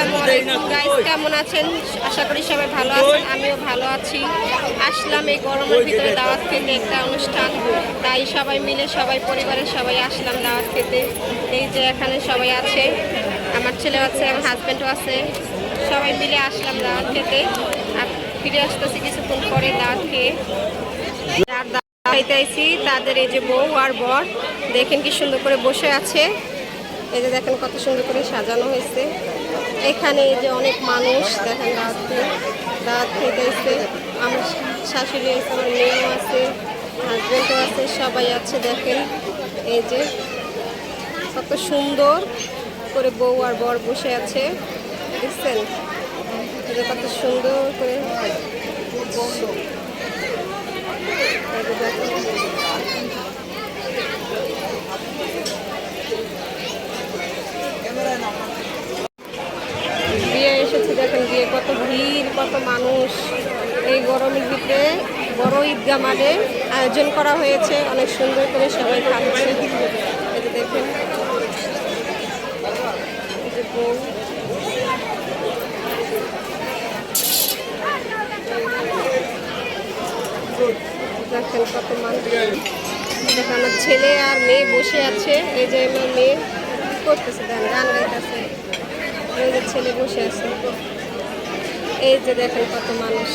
আসসালামু আলাইকুম গাইস, কেমন আছেন? আশা করি সবাই ভালো আছেন। আমিও ভালো আছি। আসলাম এই গরমের ভিতরে দাওয়াত খেতে, একটা অনুষ্ঠান, তাই সবাই মিলে সবাই পরিবারের সবাই আসলাম দাওয়াত খেতে। এই যে এখানে সবাই আছে, আমার ছেলে আছে, আমার হাজব্যান্ডও আছে, সবাই মিলে আসলাম দাওয়াত খেতে। আর ফিরে আসতেছি কিছুক্ষণ পরে দাওয়াত খেয়ে। আর দাওয়াত খাইতে আইছি তাদের এই যে বউ আর বর, দেখেন কি সুন্দর করে বসে আছে। এই যে দেখেন কত সুন্দর করে সাজানো হয়েছে। এখানে এই যে অনেক মানুষ দেখেন দাওয়াত খেতে এসে। আমার শাশুড়ি আছে, আমার মেয়েও আছে, হাজব্যান্ডও আছে, সবাই আছে। দেখেন এই যে কত সুন্দর করে বউ আর বর বসে আছে, দেখছেন? এই যে কত সুন্দর করে বিয়ে এসেছে, দেখেন বিয়ে কত ভিড়, কত মানুষ। এই গরমের ভিতরে বড় ঈদগাহ মাঠে আয়োজন করা হয়েছে, অনেক সুন্দর করে সবাই খাচ্ছে। এই যে দেখেন এই যে বউ, দেখেন কত মানুষ। দেখেন আমার ছেলে আর মেয়ে বসে আছে। এই যে আমার মেয়ে করতেছে, দেখেন গান গাইতেছে। এই যে ছেলে বসে আছে। এই যে দেখেন কত মানুষ।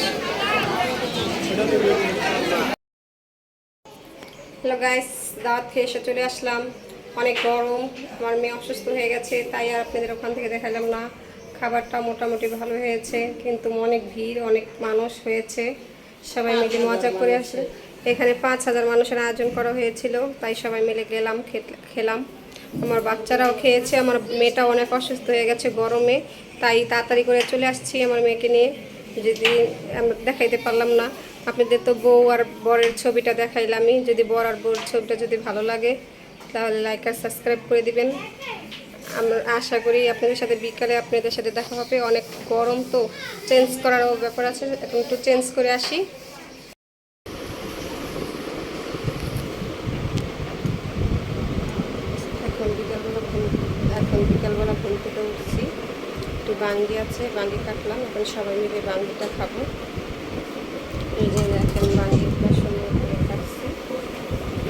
হ্যালো গাইস, দাওয়াত খেয়ে এসে চলে আসলাম। অনেক গরম, আমার মেয়ে অসুস্থ হয়ে গেছে, তাই আর আপনাদের ওখান থেকে দেখালাম না। খাবারটা মোটামুটি ভালো হয়েছে, কিন্তু অনেক ভিড়, অনেক মানুষ হয়েছে। সবাই মিলে মজা করে আসলে। এখানে 5,000 মানুষের আয়োজন করা হয়েছিল, তাই সবাই মিলে গেলাম, খেলাম। আমার বাচ্চারাও খেয়েছে। আমার মেয়েটা অনেক অসুস্থ হয়ে গেছে গরমে, তাই তাড়াতাড়ি করে চলে আসছি আমার মেয়েকে নিয়ে। যদি আমরা দেখাইতে পারলাম না, আপনাদের তো বউ আর বরের ছবিটা দেখাইলামই। যদি বর আর বউর ছবিটা যদি ভালো লাগে তাহলে লাইক আর সাবস্ক্রাইব করে দিবেন। আমরা আশা করি আপনাদের সাথে বিকালে আপনাদের সাথে দেখা হবে। অনেক গরম তো, চেঞ্জ করারও ব্যাপার আছে, এখন একটু চেঞ্জ করে আসি। এখন বিকালবেলা ঘুম থেকে উঠছি, একটু বাঙ্গি আছে, বাঙ্গি কাটলাম। এখন সবাই মিলে বাঙ্গিটা খাবো। এই যে এখন বাঙ্গিটা সুন্দর করে কাটছি,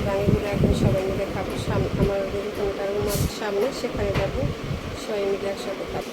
বাঙ্গিগুলো এখন সবাই মিলে খাবো। আমার রুমটার রুম আছে সামনে, সেখানে যাবো, সবাই মিলে একসাথে খাবো।